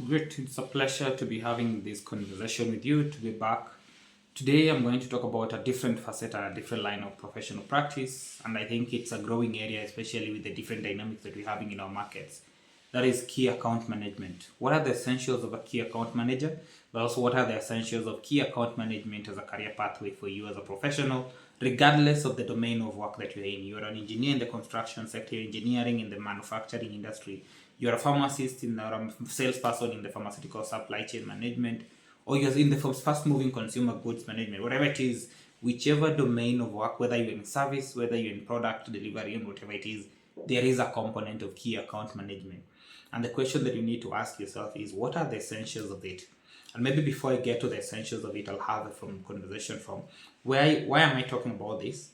Great. It's a pleasure to be having this conversation with you, to be back. Today, I'm going to talk about a different facet and a different line of professional practice. And I think it's a growing area, especially with the different dynamics that we're having in our markets. That is key account management. What are the essentials of a key account manager? But also, what are the essentials of key account management as a career pathway for you as a professional, regardless of the domain of work that you're in? You're an engineer in the construction sector, engineering in the manufacturing industry, you're a pharmacist or a salesperson in the pharmaceutical supply chain management, or you're in the fast moving consumer goods management, whatever it is, whichever domain of work, whether you're in service, whether you're in product delivery, and whatever it is, there is a component of key account management. And the question that you need to ask yourself is, what are the essentials of it? And maybe before I get to the essentials of it, I'll have a conversation from why am I talking about this?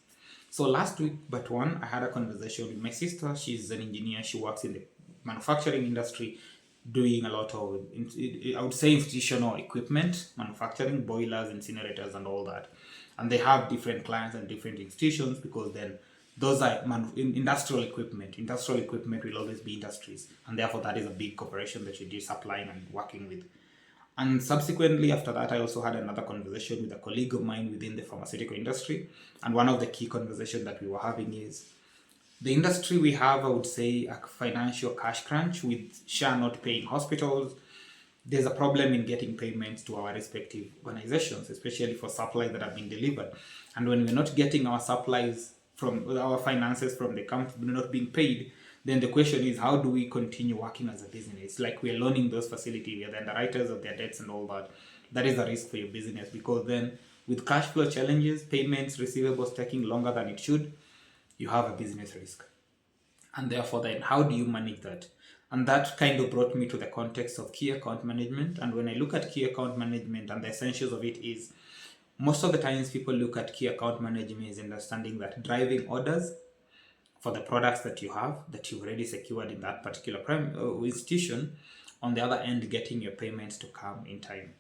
So last week, but one, I had a conversation with my sister. She's an engineer. She works in the manufacturing industry, doing a lot of, I would say, institutional equipment, manufacturing, boilers, incinerators, and all that. And they have different clients and different institutions because then those are industrial equipment. Industrial equipment will always be industries, and therefore that is a big corporation that you're supplying and working with. And subsequently, after that, I also had another conversation with a colleague of mine within the pharmaceutical industry. And one of the key conversations that we were having is the industry we have, I would say, a financial cash crunch with SHA not paying hospitals. There's a problem in getting payments to our respective organizations, especially for supplies that have been delivered. And when we're not getting our supplies from our finances from the company not being paid, then the question is, how do we continue working as a business? Like, we're loaning those facilities, we are the underwriters of their debts and all that. That is a risk for your business, because then with cash flow challenges, payments, receivables taking longer than it should, you have a business risk. And therefore, then how do you manage that? And that kind of brought me to the context of key account management. And when I look at key account management, and the essentials of it is, most of the times people look at key account management as understanding that driving orders for the products that you have, that you've already secured in that particular institution, on the other end, getting your payments to come in time.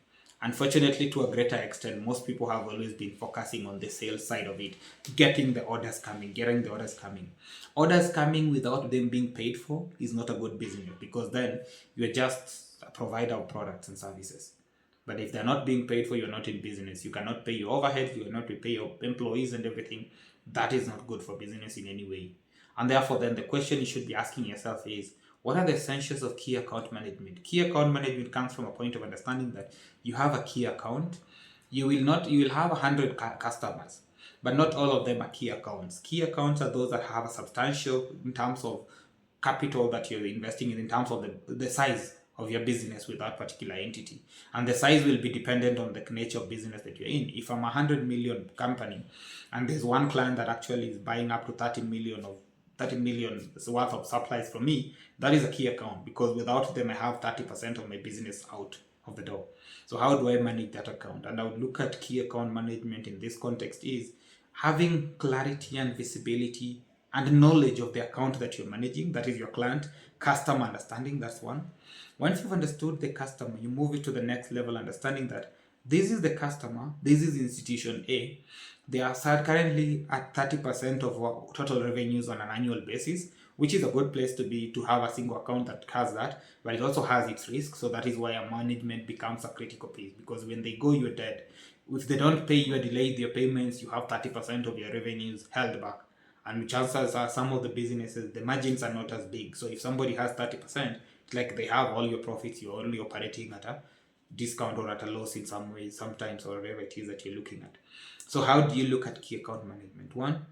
Unfortunately, to a greater extent, most people have always been focusing on the sales side of it, getting the orders coming. Orders coming without them being paid for is not a good business, because then you're just a provider of products and services. But if they're not being paid for, you're not in business. You cannot pay your overhead, you cannot pay your employees and everything. That is not good for business in any way. And therefore, then the question you should be asking yourself is, what are the essentials of key account management? Key account management comes from a point of understanding that you have a key account. You will have 100 customers, but not all of them are key accounts. Key accounts are those that have a substantial, in terms of capital that you're investing in terms of the size of your business with that particular entity. And the size will be dependent on the nature of business that you're in. If I'm a 100 million company and there's one client that actually is buying up to 30 million worth of supplies from me, that is a key account, because without them I have 30% of my business out of the door. So how do I manage that account? And I would look at key account management in this context is having clarity and visibility and knowledge of the account that you're managing, that is your client, customer understanding, that's one. Once you've understood the customer, you move it to the next level, understanding that this is the customer, this is institution A. They are currently at 30% of total revenues on an annual basis, which is a good place to be, to have a single account that has that, but it also has its risk. So that is why a management becomes a critical piece, because when they go, you're dead. If they don't pay you or delay their payments, you have 30% of your revenues held back. And chances are some of the businesses, the margins are not as big. So if somebody has 30%, it's like they have all your profits, you're only operating at a discount or at a loss in some ways, sometimes, or whatever it is that you're looking at. So how do you look at key account management? One,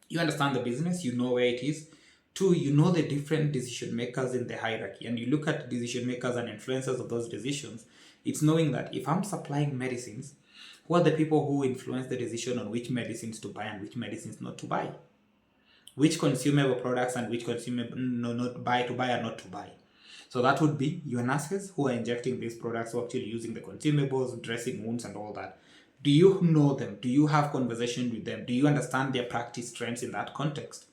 you understand the business, you know where it is. Two, you know the different decision makers in the hierarchy, and you look at decision makers and influencers of those decisions. It's knowing that if I'm supplying medicines, who are the people who influence the decision on which medicines to buy and which medicines not to buy? Which consumable products and which consumable not buy and not to buy? So that would be your nurses who are injecting these products, who are actually using the consumables, dressing wounds and all that. Do you know them? Do you have conversation with them? Do you understand their practice trends in that context?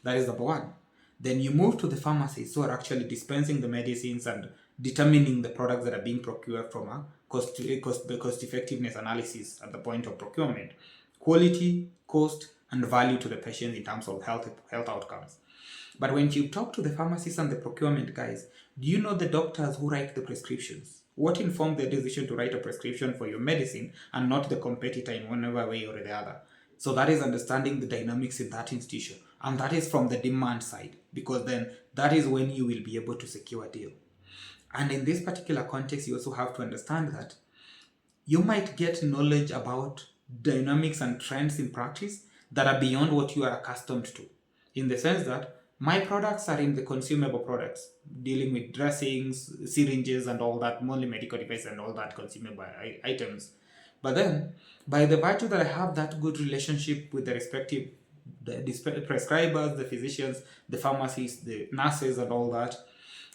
That is number one. Then you move to the pharmacists who are actually dispensing the medicines and determining the products that are being procured from a cost effectiveness analysis at the point of procurement. Quality, cost, and value to the patient in terms of health outcomes. But when you talk to the pharmacists and the procurement guys, Do you know the doctors who write the prescriptions? What informed their decision to write a prescription for your medicine and not the competitor in one way or the other? So that is understanding the dynamics in that institution. And that is from the demand side, because then that is when you will be able to secure a deal. And in this particular context, you also have to understand that you might get knowledge about dynamics and trends in practice that are beyond what you are accustomed to. In the sense that my products are in the consumable products, dealing with dressings, syringes, and all that, only medical devices and all that consumable items. But then, by the virtue that I have that good relationship with the respective prescribers, the physicians, the pharmacists, the nurses, and all that,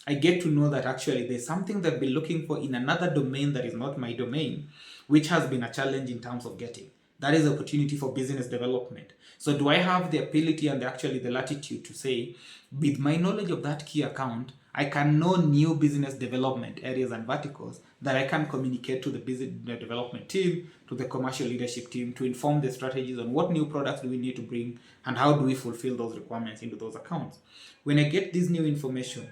I get to know that actually there's something they've been looking for in another domain that is not my domain, which has been a challenge in terms of getting. That is opportunity for business development. So do I have the ability and actually the latitude to say, with my knowledge of that key account, I can know new business development areas and verticals that I can communicate to the business development team, to the commercial leadership team, to inform the strategies on what new products do we need to bring and how do we fulfill those requirements into those accounts. When I get this new information,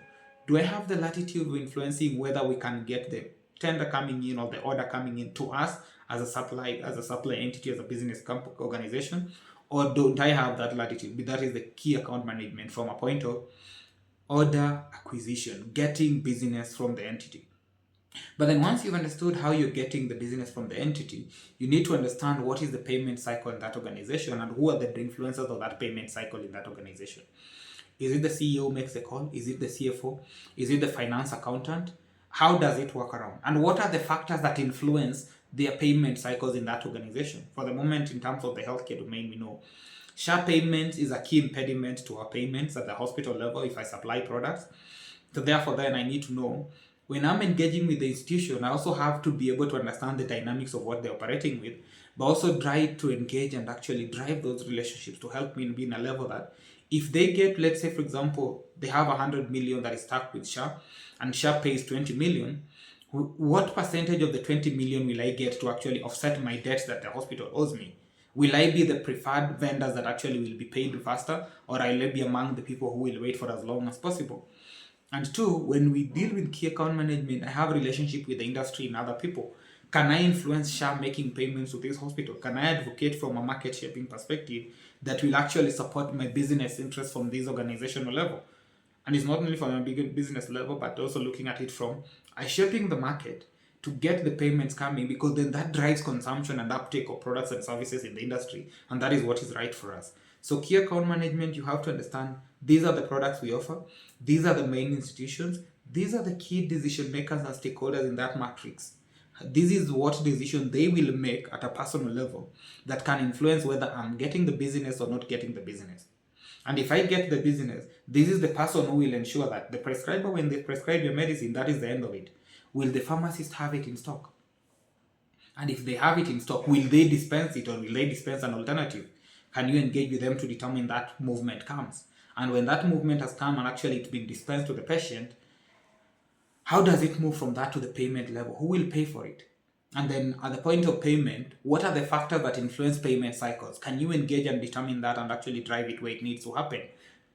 do I have the latitude of influencing whether we can get the tender coming in or the order coming in to us as a supply entity, as a business organization, or don't I have that latitude? But that is the key account management from a point of order acquisition, getting business from the entity. But then once you've understood how you're getting the business from the entity, you need to understand what is the payment cycle in that organization and who are the influencers of that payment cycle in that organization. Is it the CEO who makes the call? Is it the CFO? Is it the finance accountant? How does it work around? And what are the factors that influence their payment cycles in that organization? For the moment, in terms of the healthcare domain, we know SHA payments is a key impediment to our payments at the hospital level if I supply products. So therefore, then I need to know when I'm engaging with the institution, I also have to be able to understand the dynamics of what they're operating with, but also try to engage and actually drive those relationships to help me be in a level that if they get, let's say, for example, they have 100 million that is stuck with SHA and SHA pays 20 million, what percentage of the 20 million will I get to actually offset my debts that the hospital owes me? Will I be the preferred vendors that actually will be paid faster, or will I be among the people who will wait for as long as possible? And two, when we deal with key account management, I have a relationship with the industry and other people. Can I influence SHA making payments to this hospital? Can I advocate from a market shaping perspective that will actually support my business interests from this organizational level? And it's not only from a big business level, but also looking at it from shaping the market to get the payments coming, because then that drives consumption and uptake of products and services in the industry. And that is what is right for us. So key account management, you have to understand these are the products we offer. These are the main institutions. These are the key decision makers and stakeholders in that matrix. This is what decision they will make at a personal level that can influence whether I'm getting the business or not getting the business. And if I get the business, this is the person who will ensure that the prescriber, when they prescribe your medicine, that is the end of it. Will the pharmacist have it in stock? And if they have it in stock, will they dispense it or will they dispense an alternative? Can you engage with them to determine that movement comes? And when that movement has come and actually it's been dispensed to the patient, how does it move from that to the payment level? Who will pay for it? And then at the point of payment, what are the factors that influence payment cycles? Can you engage and determine that and actually drive it where it needs to happen?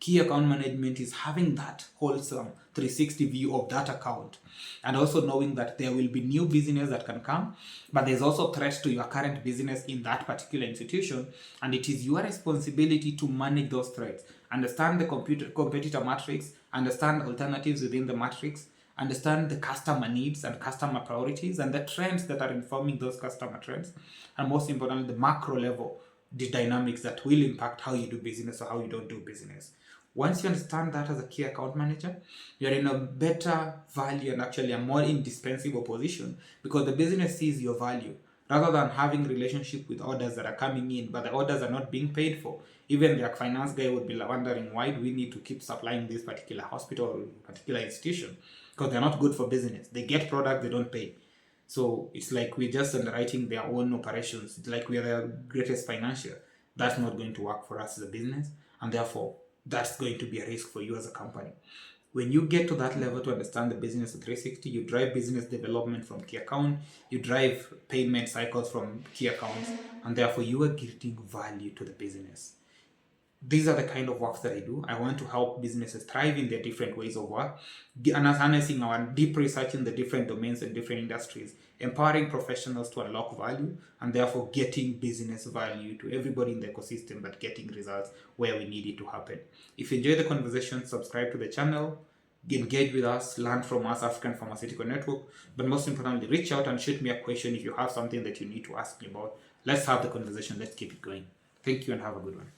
Key account management is having that wholesome 360 view of that account and also knowing that there will be new business that can come, but there's also threats to your current business in that particular institution, and it is your responsibility to manage those threats, understand the competitor matrix, understand alternatives within the matrix, understand the customer needs and customer priorities and the trends that are informing those customer trends, and most importantly, the macro level, the dynamics that will impact how you do business or how you don't do business. Once you understand that as a key account manager, you're in a better value and actually a more indispensable position because the business sees your value rather than having relationship with orders that are coming in, but the orders are not being paid for. Even their finance guy would be wondering, why do we need to keep supplying this particular hospital or particular institution? Because they're not good for business. They get product, they don't pay. So it's like we're just underwriting their own operations. It's like we're their greatest financier. That's not going to work for us as a business, and therefore that's going to be a risk for you as a company. When you get to that level to understand the business of 360, you drive business development from key account, you drive payment cycles from key accounts, and therefore you are getting value to the business. these are the kind of works that I do. I want to help businesses thrive in their different ways of work, and harnessing our deep research in the different domains and different industries, empowering professionals to unlock value, and therefore getting business value to everybody in the ecosystem, but getting results where we need it to happen. If you enjoy the conversation, subscribe to the channel, engage with us, learn from us, African Pharmaceutical Network, but most importantly, reach out and shoot me a question if you have something that you need to ask me about. Let's have the conversation. Let's keep it going. Thank you and have a good one.